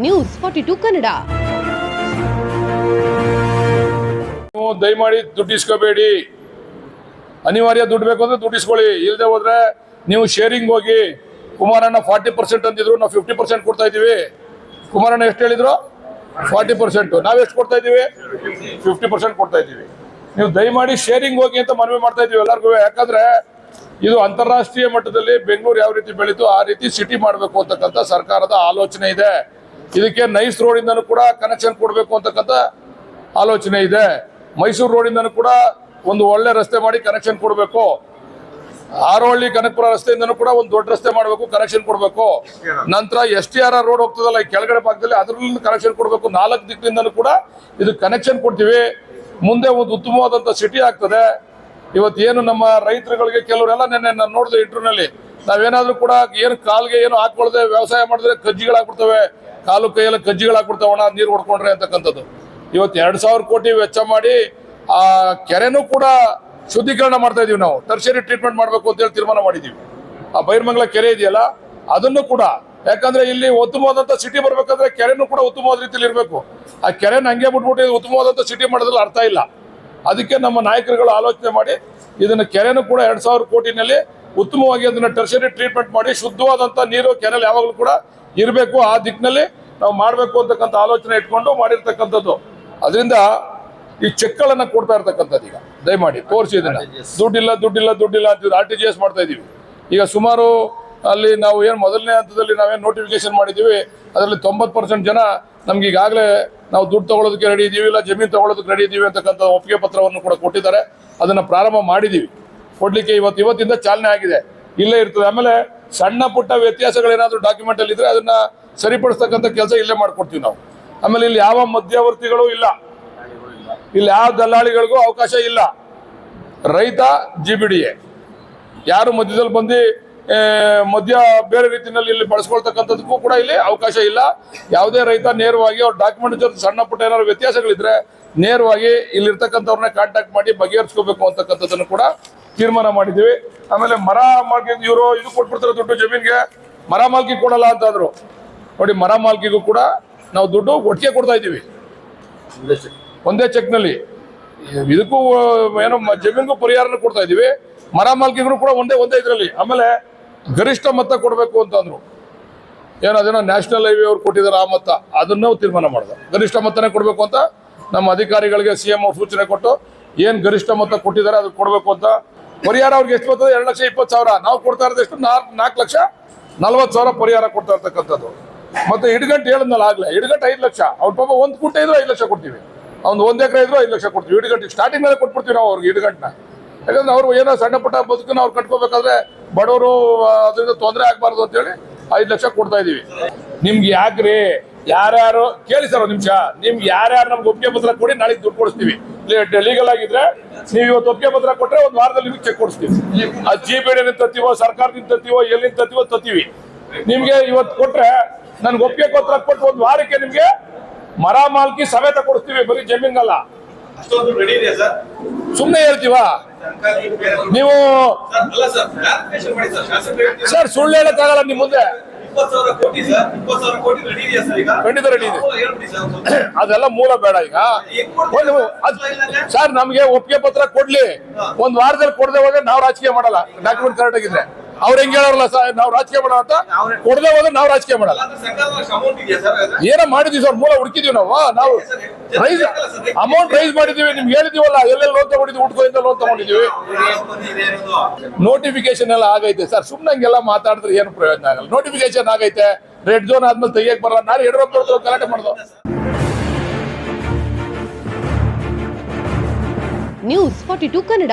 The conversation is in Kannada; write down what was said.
ನ್ಯೂಸ್ 42 ಕನ್ನಡ. ದಯಮಾಡಿ ದುಡ್ಡು ಇಸ್ಕೋಬೇಡಿ. ಅನಿವಾರ್ಯ ದುಡ್ಡು ಬೇಕು ಅಂದ್ರೆ ದುಡ್ಡು ಇಸ್ಕೊಳ್ಳಿ. ಇಲ್ಲದೆ ಹೋದ್ರೆ ನೀವು ಶೇರಿಂಗ್ ಹೋಗಿ. ಕುಮಾರಣ್ಣ 40% ಅಂದಿದ್ರು, ನಾವು 50% ಕೊಡ್ತಾ ಇದೀವಿ. ಕುಮಾರಣ್ಣ ಎಷ್ಟು ಹೇಳಿದ್ರು? 40%. ನಾವೆಷ್ಟು ಕೊಡ್ತಾ ಇದೀವಿ? 50% ಕೊಡ್ತಾ ಇದೀವಿ. ನೀವು ದಯಮಾಡಿ ಶೇರಿಂಗ್ ಹೋಗಿ ಅಂತ ಮನವಿ ಮಾಡ್ತಾ ಇದೀವಿ ಎಲ್ಲರಿಗೂ. ಯಾಕಂದ್ರೆ ಇದು ಅಂತಾರಾಷ್ಟ್ರೀಯ ಮಟ್ಟದಲ್ಲಿ ಬೆಂಗಳೂರು ಯಾವ ರೀತಿ ಬೆಳೀತು ಆ ರೀತಿ ಸಿಟಿ ಮಾಡಬೇಕು ಅಂತಕ್ಕಂಥ ಸರ್ಕಾರದ ಆಲೋಚನೆ ಇದೆ. ಇದಕ್ಕೆ ನೈಸ್ ರೋಡ್ ಇಂದನೂ ಕೂಡ ಕನೆಕ್ಷನ್ ಕೊಡಬೇಕು ಅಂತಕ್ಕಂಥ ಆಲೋಚನೆ ಇದೆ. ಮೈಸೂರು ರೋಡ್ ಇಂದನೂ ಕೂಡ ಒಂದು ಒಳ್ಳೆ ರಸ್ತೆ ಮಾಡಿ ಕನೆಕ್ಷನ್ ಕೊಡಬೇಕು. ಆರೋಹಳ್ಳಿ ಕನಕಪುರ ರಸ್ತೆಯಿಂದನೂ ಕೂಡ ಒಂದು ದೊಡ್ಡ ರಸ್ತೆ ಮಾಡಬೇಕು, ಕನೆಕ್ಷನ್ ಕೊಡಬೇಕು. ನಂತರ STR ರೋಡ್ ಹೋಗ್ತದಲ್ಲ ಈ ಕೆಳಗಡೆ ಭಾಗದಲ್ಲಿ, ಅದರಲ್ಲಿ ಕನೆಕ್ಷನ್ ಕೊಡಬೇಕು. 4 ದಿಕ್ಕಿನಿಂದನೂ ಕೂಡ ಇದು ಕನೆಕ್ಷನ್ ಕೊಡ್ತೀವಿ. ಮುಂದೆ ಒಂದು ಉತ್ತಮವಾದಂಥ ಸಿಟಿ ಆಗ್ತದೆ. ಇವತ್ತೇನು ನಮ್ಮ ರೈತರುಗಳಿಗೆ ಕೆಲವರೆಲ್ಲ ನೆನ್ನೆ ನಾನು ನೋಡಿದೆ ಇಂಟರ್ವ್ಯೂನಲ್ಲಿ, ನಾವೇನಾದ್ರೂ ಕೂಡ ಏನು ಕಾಲ್ಗೆ ಏನು ಹಾಕೊಳ್ದೆ ವ್ಯವಸಾಯ ಮಾಡಿದ್ರೆ ಕಜ್ಜಿಗಳಾಗ್ಬಿಡ್ತವೆ, ಕಾಲು ಕೈಯೆಲ್ಲ ಕಜ್ಜಿಗಳಾಗ್ಬಿಡ್ತಾವಣ ನೀರು ಹೊಡ್ಕೊಂಡ್ರೆ ಅಂತಕ್ಕಂಥದ್ದು. ಇವತ್ತು 2,000 ಕೋಟಿ ವೆಚ್ಚ ಮಾಡಿ ಆ ಕೆರೆನೂ ಕೂಡ ಶುದ್ಧೀಕರಣ ಮಾಡ್ತಾ ಇದೀವಿ. ನಾವು ಟರ್ಷರಿ ಟ್ರೀಟ್ಮೆಂಟ್ ಮಾಡಬೇಕು ಅಂತೇಳಿ ತೀರ್ಮಾನ ಮಾಡಿದೀವಿ. ಆ ಬೈರ್ಮಂಗಲ ಕೆರೆ ಇದೆಯಲ್ಲ ಅದನ್ನು ಕೂಡ, ಯಾಕಂದ್ರೆ ಇಲ್ಲಿ ಉತ್ತಮವಾದಂಥ ಸಿಟಿ ಬರ್ಬೇಕಂದ್ರೆ ಕೆರೆನೂ ಕೂಡ ಉತ್ತಮವಾದ ರೀತಿಯಲ್ಲಿ ಇರಬೇಕು. ಆ ಕೆರೆನ ಹಂಗೆ ಬಿಟ್ಬಿಟ್ಟು ಉತ್ತಮವಾದಂಥ ಸಿಟಿ ಮಾಡೋದ್ರಲ್ಲಿ ಅರ್ಥ ಇಲ್ಲ. ಅದಕ್ಕೆ ನಮ್ಮ ನಾಯಕರುಗಳು ಆಲೋಚನೆ ಮಾಡಿ ಇದನ್ನ ಕೆರೆನೂ ಕೂಡ 2,000 ಕೋಟಿನಲ್ಲಿ ಉತ್ತಮವಾಗಿ ಅದನ್ನ ಟರ್ಷರಿ ಟ್ರೀಟ್ಮೆಂಟ್ ಮಾಡಿ ಶುದ್ಧವಾದಂಥ ನೀರು ಕೆರೆಯಲ್ಲಿ ಯಾವಾಗಲೂ ಕೂಡ ಇರಬೇಕು. ಆ ದಿಕ್ಕಿನಲ್ಲಿ ನಾವು ಮಾಡಬೇಕು ಅಂತಕ್ಕಂಥ ಆಲೋಚನೆ ಇಟ್ಕೊಂಡು ಮಾಡಿರ್ತಕ್ಕಂಥದ್ದು. ಅದರಿಂದ ಈ ಚೆಕ್ಗಳನ್ನ ಕೊಡ್ತಾ ಇರ್ತಕ್ಕಂಥದ್ದು. ಈಗ ದಯಮಾಡಿ ತೋರಿಸಿ ಇದನ್ನ, ದುಡ್ಡಿಲ್ಲ ಅಂತ RTGS ಮಾಡ್ತಾ ಇದೀವಿ. ಈಗ ಸುಮಾರು ಅಲ್ಲಿ ನಾವು ಏನು ಮೊದಲನೇ ಹಂತದಲ್ಲಿ ನಾವೇನು ನೋಟಿಫಿಕೇಶನ್ ಮಾಡಿದ್ದೀವಿ ಅದರಲ್ಲಿ 90% ಜನ ನಮ್ಗೆ ಈಗಾಗಲೇ ನಾವು ದುಡ್ಡು ತಗೊಳ್ಳೋದಕ್ಕೆ ರೆಡಿ ಇದ್ದೀವಿ, ಇಲ್ಲ ಜಮೀನು ತಗೊಳ್ಳೋದಕ್ಕೆ ರೆಡಿ ಇದ್ದೀವಿ ಅಂತಕ್ಕಂಥ ಒಪ್ಪಿಗೆ ಪತ್ರವನ್ನು ಕೂಡ ಕೊಟ್ಟಿದ್ದಾರೆ. ಅದನ್ನು ಪ್ರಾರಂಭ ಮಾಡಿದ್ದೀವಿ ಕೊಡ್ಲಿಕ್ಕೆ. ಇವತ್ತಿಂದ ಚಾಲನೆ ಆಗಿದೆ, ಇಲ್ಲೇ ಇರ್ತದೆ. ಆಮೇಲೆ ಸಣ್ಣ ಪುಟ್ಟ ವ್ಯತ್ಯಾಸಗಳೇನಾದರೂ ಡಾಕ್ಯುಮೆಂಟಲ್ಲಿ ಇದ್ರೆ ಅದನ್ನ ಸರಿಪಡಿಸ್ತಕ್ಕಂಥ ಕೆಲಸ ಇಲ್ಲೇ ಮಾಡ್ಕೊಡ್ತೀವಿ ನಾವು. ಆಮೇಲೆ ಇಲ್ಲಿ ಯಾವ ಮಧ್ಯವರ್ತಿಗಳು ಇಲ್ಲ, ಇಲ್ಲಿ ಯಾವ ದಲ್ಲಾಳಿಗಳಿಗೂ ಅವಕಾಶ ಇಲ್ಲ. ರೈತ GBDA, ಯಾರು ಮಧ್ಯದಲ್ಲಿ ಬಂದು ಮಧ್ಯ ಬೇರೆ ರೀತಿಯಲ್ಲಿ ಇಲ್ಲಿ ಬಳಸ್ಕೊಳ್ತಕ್ಕಂಥದಕ್ಕೂ ಕೂಡ ಇಲ್ಲಿ ಅವಕಾಶ ಇಲ್ಲ. ಯಾವುದೇ ರೈತ ನೇರವಾಗಿ ಅವ್ರ ಡಾಕ್ಯುಮೆಂಟ್ ಜೊತೆ ಸಣ್ಣ ಪುಟ್ಟ ಏನಾದ್ರು ವ್ಯತ್ಯಾಸಗಳಿದ್ರೆ ನೇರವಾಗಿ ಇಲ್ಲಿರ್ತಕ್ಕಂಥವ್ರನ್ನ ಕಾಂಟ್ಯಾಕ್ಟ್ ಮಾಡಿ ಬಗೆಹರಿಸ್ಕೋಬೇಕು ಅಂತಕ್ಕಂಥದ್ದನ್ನು ಕೂಡ ತೀರ್ಮಾನ ಮಾಡಿದ್ದೀವಿ. ಆಮೇಲೆ ಮರ ಮಾಲ್ಕಿ ಇವರು ಇದು ಕೊಟ್ಬಿಡ್ತಾರೆ ದುಡ್ಡು ಜಮೀನ್ಗೆ, ಮರ ಮಾಲ್ಕಿ ಕೊಡಲ್ಲ ಅಂತಂದ್ರು. ನೋಡಿ, ಮರ ಮಾಲ್ಕಿಗೂ ಕೂಡ ನಾವು ದುಡ್ಡು ಒಟ್ಟಿಗೆ ಕೊಡ್ತಾ ಇದ್ದೀವಿ ಒಂದೇ ಚೆಕ್ನಲ್ಲಿ. ಇದಕ್ಕೂ ಏನೋ ಜಮೀನ್ಗೂ ಪರಿಹಾರನ ಕೊಡ್ತಾ ಇದೀವಿ, ಮರ ಮಾಲ್ಕಿಗೂ ಕೂಡ ಒಂದೇ ಇದರಲ್ಲಿ. ಆಮೇಲೆ ಗರಿಷ್ಠ ಮೊತ್ತ ಕೊಡಬೇಕು ಅಂತಂದ್ರು. ಅದೇನೋ ನ್ಯಾಷನಲ್ ಹೈವೇ ಅವ್ರು ಕೊಟ್ಟಿದ್ದಾರೆ ಆ ಮೊತ್ತ, ಅದನ್ನು ತೀರ್ಮಾನ ಮಾಡಿದೆ. ಗರಿಷ್ಠ ಮೊತ್ತನೇ ಕೊಡಬೇಕು ಅಂತ ನಮ್ಮ ಅಧಿಕಾರಿಗಳಿಗೆ CM ಅವ್ರು ಸೂಚನೆ ಕೊಟ್ಟು ಏನು ಗರಿಷ್ಠ ಮೊತ್ತ ಕೊಟ್ಟಿದ್ದಾರೆ ಅದು ಕೊಡಬೇಕು ಅಂತ. ಪರಿಹಾರ ಅವ್ರಿಗೆ ಎಷ್ಟು ಬರ್ತದೆ? 2,20,000. ನಾವು ಕೊಡ್ತಾ ಇರೋದು ಎಷ್ಟು? 4,40,000 ಪರಿಹಾರ ಕೊಡ್ತಾ ಇರ್ತಕ್ಕಂಥದ್ದು. ಮತ್ತೆ ಇಡುಗಂಟು ಹೇಳಿದ್ನಲ್ಲ ಆಗ್ಲೇ, ಇಡುಗಂಟು 5 ಲಕ್ಷ. ಅವ್ರ ಪಾಪ 1 ಗುಂಟೆ ಇದ್ರು 5 ಲಕ್ಷ ಕೊಡ್ತೀವಿ, ಅವ್ನು 1 ಎಕರೆ ಇದ್ರು 5 ಲಕ್ಷ ಕೊಡ್ತೀವಿ. ಇಡುಗಂಟು ಸ್ಟಾರ್ಟಿಂಗ್ ಮೇಲೆ ಕೊಟ್ಬಿಡ್ತೀವಿ ನಾವು ಅವ್ರಿಗೆ ಇಡುಗಂಟನ್ನ. ಯಾಕಂದ್ರೆ ಅವ್ರು ಏನೋ ಸಣ್ಣ ಪುಟ್ಟ ಬದುಕನ್ನ ಅವ್ರು ಕಟ್ಕೋಬೇಕಾದ್ರೆ ಬಡವರು ಅದರಿಂದ ತೊಂದರೆ ಆಗ್ಬಾರ್ದು ಅಂತೇಳಿ 5 ಲಕ್ಷ ಕೊಡ್ತಾ ಇದೀವಿ. ನಿಮ್ಗೆ ಯಾಕ್ರಿ ಯಾರ್ಯಾರು ಕೇಳಿ ಸರ್ ಒಂದು ನಿಮಿಷ, ನಿಮ್ಗೆ ಯಾರ್ಯಾರು ನಮ್ಗೆ ಒಪ್ಪಿಗೆ ಪತ್ರ ಕೊಡಿ, ನಾಳೆ ದುಡ್ಡು ಕೊಡಿಸ್ತೀವಿ. ಲೀಗಲ್ ಆಗಿದ್ರೆ ನೀವು ಇವತ್ತು ಒಪ್ಪಿಗೆ ಪತ್ರ ಕೊಟ್ಟರೆ 1 ವಾರದಲ್ಲಿ ನಿಮ್ಗೆ ಚೆಕ್ ಕೊಡಿಸ್ತೀವಿ. ಅದು GBDA ತತ್ತೀವೋ ಸರ್ಕಾರದಿಂದ ತತ್ತೀವೋ ಎಲ್ಲಿಂದ ತತ್ತೀವೋ ತತ್ತೀವಿ. ನಿಮ್ಗೆ ಇವತ್ತು ಕೊಟ್ರೆ ನನ್ಗೆ ಒಪ್ಪಿಗೆ ಪತ್ರ ಕೊಟ್ಟು 1 ವಾರಕ್ಕೆ ನಿಮ್ಗೆ ಮರ ಮಾಲ್ಕಿ ಸಮೇತ ಕೊಡಿಸ್ತೀವಿ, ಬರೀ ಜಮೀನ್ಗಲ್ಲ. ಸುಮ್ಮನೆ ಹೇಳ್ತೀವಾ ನೀವು? ಸರ್ ಸುಳ್ಳು ಹೇಳಕ್ಕಾಗಲ್ಲ ನಿಮ್ ಮುಂದೆ. ಖಂಡಿತ ರೆಡಿ ಇದೆ, ಅದೆಲ್ಲ ಮೂಲ ಬೇಡ. ಈಗ ಸರ್ ನಮ್ಗೆ ಒಪ್ಪಿಗೆ ಪತ್ರ ಕೊಡ್ಲಿ, 1 ವಾರದಲ್ಲಿ ಕೊಡದೆ ಹೋದ್ರೆ ನಾವು ರಾಜಕೀಯ ಮಾಡಲ್ಲ. ಡಾಕ್ಯುಮೆಂಟ್ ಕರೆಕ್ಟ್ ಆಗಿದ್ರೆ ಅವ್ರು ಹೆಂಗ್ ಹೇಳೋರಲ್ಲ ಸರ್, ನಾವು ರಾಜಕೀಯ ಮಾಡೋಣ ಅಂತ. ಕೊಡದೆ ಹೋದ್ರೆ ನಾವು ರಾಜಕೀಯ ಮಾಡಲ್ಲ. ಏನೋ ಮಾಡಿದೀವಿ ಸರ್, ಮೂಲ ಹುಡುಕಿದೀವಿ ನಾವು ರೈಸ್ ಅಮೌಂಟ್ ರೈಸ್ ಮಾಡಿದೀವಿ. ನಿಮ್ಗೆ ಹೇಳಿದೀವಲ್ಲ, ಎಲ್ಲೆಲ್ಲಿ ಲೋನ್ ತಗೊಂಡಿದ್ವಿ, ಹುಡ್ಕೋಯಿಂದ ಲೋನ್ ತಗೊಂಡಿದೀವಿ. ನೋಟಿಫಿಕೇಶನ್ ಎಲ್ಲ ಆಗೈತೆ ಸರ್, ಸುಮ್ಮನೆ ಹಂಗೆಲ್ಲ ಮಾತಾಡಿದ್ರೆ ಏನು ಪ್ರಯೋಜನ ಆಗಲ್ಲ. ನೋಟಿಫಿಕೇಶನ್ ಆಗೈತೆ, ರೆಡ್ ಝೋನ್ ಆದ್ಮೇಲೆ ತೆಗಿಯಕ್ ಬರಲ್ಲ. ನಾನು ಯಡಿಯೂರಪ್ಪ ಗಲಾಟೆ ಮಾಡ್ದು. ನ್ಯೂಸ್ 42 ಕನ್ನಡ.